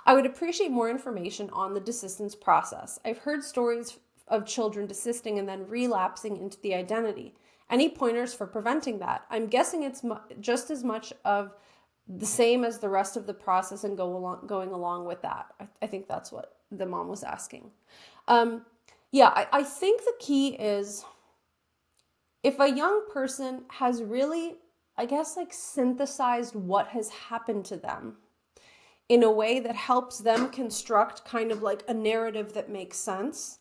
I would appreciate more information on the desistance process. I've heard stories of children desisting and then relapsing into the identity. Any pointers for preventing that? I'm guessing it's just as much of the same as the rest of the process and going along with that. I think that's what the mom was asking. I think the key is if a young person has really, I guess, like synthesized what has happened to them in a way that helps them construct kind of like a narrative that makes sense,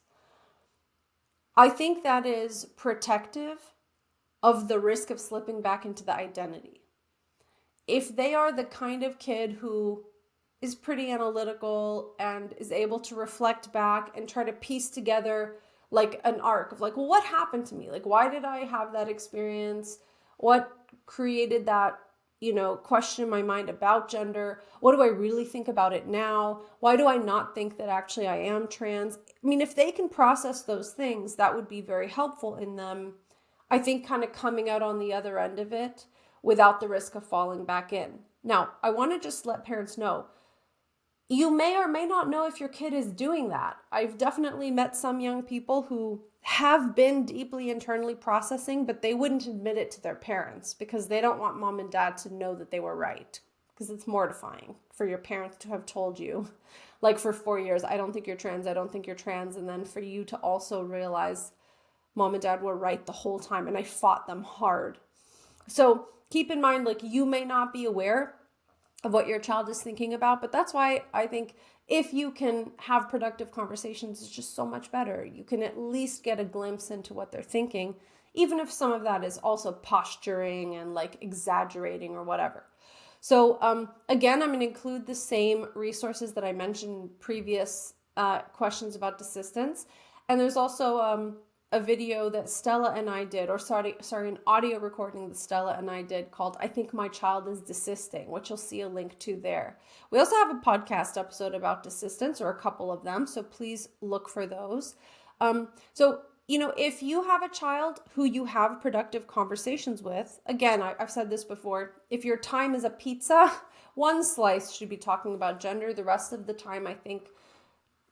I think that is protective of the risk of slipping back into the identity. If they are the kind of kid who is pretty analytical and is able to reflect back and try to piece together like an arc of like, well, what happened to me? Like, why did I have that experience? What created that, question in my mind about gender? What do I really think about it now? Why do I not think that actually I am trans? I mean, if they can process those things, that would be very helpful in them, I think, kind of coming out on the other end of it without the risk of falling back in. Now, I want to just let parents know, you may or may not know if your kid is doing that. I've definitely met some young people who have been deeply internally processing, but they wouldn't admit it to their parents because they don't want mom and dad to know that they were right. Because it's mortifying for your parents to have told you, like for 4 years, I don't think you're trans, I don't think you're trans. And then for you to also realize mom and dad were right the whole time and I fought them hard. So keep in mind, like, you may not be aware of what your child is thinking about, but that's why I think if you can have productive conversations, it's just so much better. You can at least get a glimpse into what they're thinking, even if some of that is also posturing and like exaggerating or whatever. So again, I'm going to include the same resources that I mentioned in previous questions about desistance. And there's also a video that Stella and I did, an audio recording that Stella and I did called "I Think My Child is Desisting," which you'll see a link to there. We also have a podcast episode about desistance, or a couple of them, so please look for those. If you have a child who you have productive conversations with, again, I've said this before, if your time is a pizza, one slice should be talking about gender. The rest of the time, I think,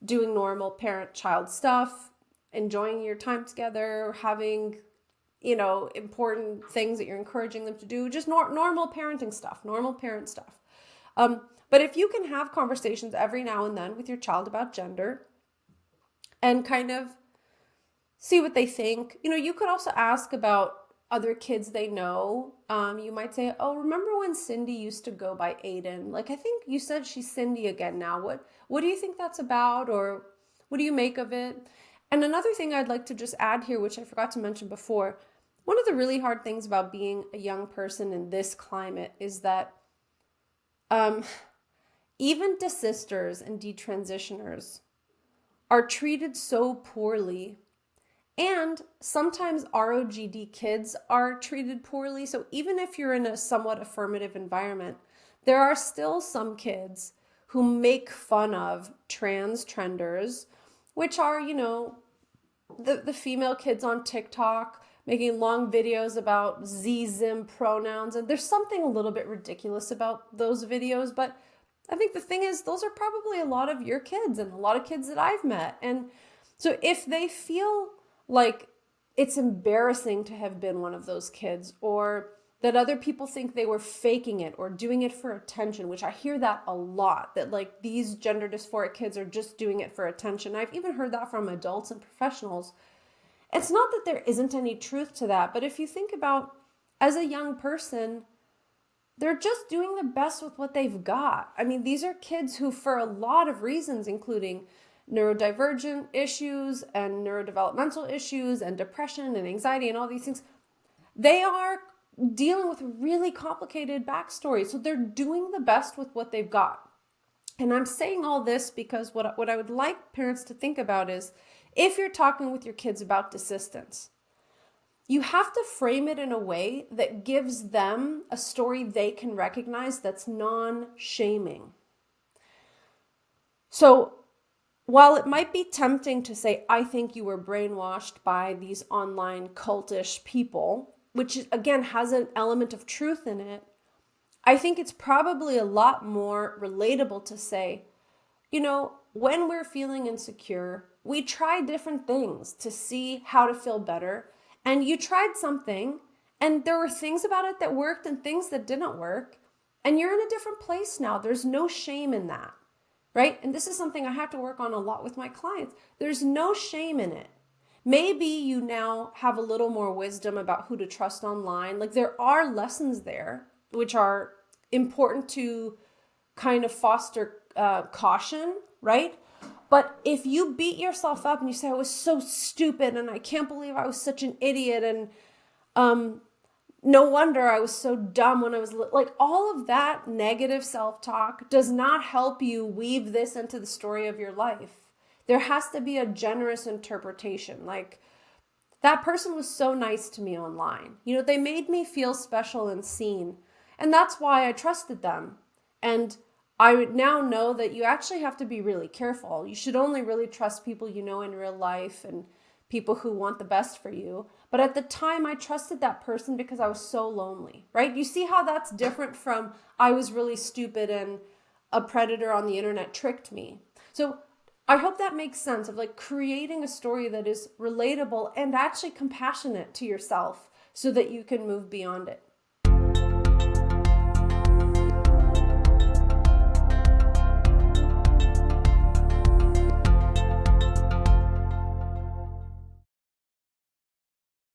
doing normal parent-child stuff, enjoying your time together, having, important things that you're encouraging them to do, just normal parenting stuff, normal parent stuff. But if you can have conversations every now and then with your child about gender and kind of see what they think, you could also ask about other kids they know. You might say, oh, remember when Cindy used to go by Aiden? Like, I think you said she's Cindy again now. What do you think that's about? Or what do you make of it? And another thing I'd like to just add here, which I forgot to mention before, one of the really hard things about being a young person in this climate is that even desisters and detransitioners are treated so poorly. And sometimes ROGD kids are treated poorly. So even if you're in a somewhat affirmative environment, there are still some kids who make fun of trans trenders, which are, the female kids on TikTok making long videos about Z-Zim pronouns. And there's something a little bit ridiculous about those videos. But I think the thing is, those are probably a lot of your kids and a lot of kids that I've met. And so if they feel like it's embarrassing to have been one of those kids, or that other people think they were faking it or doing it for attention, which I hear that a lot, that like these gender dysphoric kids are just doing it for attention. I've even heard that from adults and professionals. It's not that there isn't any truth to that, but if you think about, as a young person, they're just doing the best with what they've got. I mean, these are kids who, for a lot of reasons, including neurodivergent issues and neurodevelopmental issues and depression and anxiety and all these things, they are dealing with really complicated backstories. So they're doing the best with what they've got. And I'm saying all this because what I would like parents to think about is, if you're talking with your kids about desistance, you have to frame it in a way that gives them a story they can recognize that's non-shaming. So while it might be tempting to say, I think you were brainwashed by these online cultish people, which again has an element of truth in it, I think it's probably a lot more relatable to say, when we're feeling insecure, we try different things to see how to feel better. And you tried something, and there were things about it that worked and things that didn't work. And you're in a different place now. There's no shame in that, right? And this is something I have to work on a lot with my clients. There's no shame in it. Maybe you now have a little more wisdom about who to trust online. Like, there are lessons there, which are important to kind of foster caution, right? But if you beat yourself up and you say, I was so stupid and I can't believe I was such an idiot, and no wonder I was so dumb when I was like, all of that negative self-talk does not help you weave this into the story of your life. There has to be a generous interpretation. Like, that person was so nice to me online. They made me feel special and seen. And that's why I trusted them. And I would now know that you actually have to be really careful. You should only really trust people you know in real life and people who want the best for you. But at the time, I trusted that person because I was so lonely, right? You see how that's different from I was really stupid and a predator on the internet tricked me. So I hope that makes sense of like creating a story that is relatable and actually compassionate to yourself so that you can move beyond it.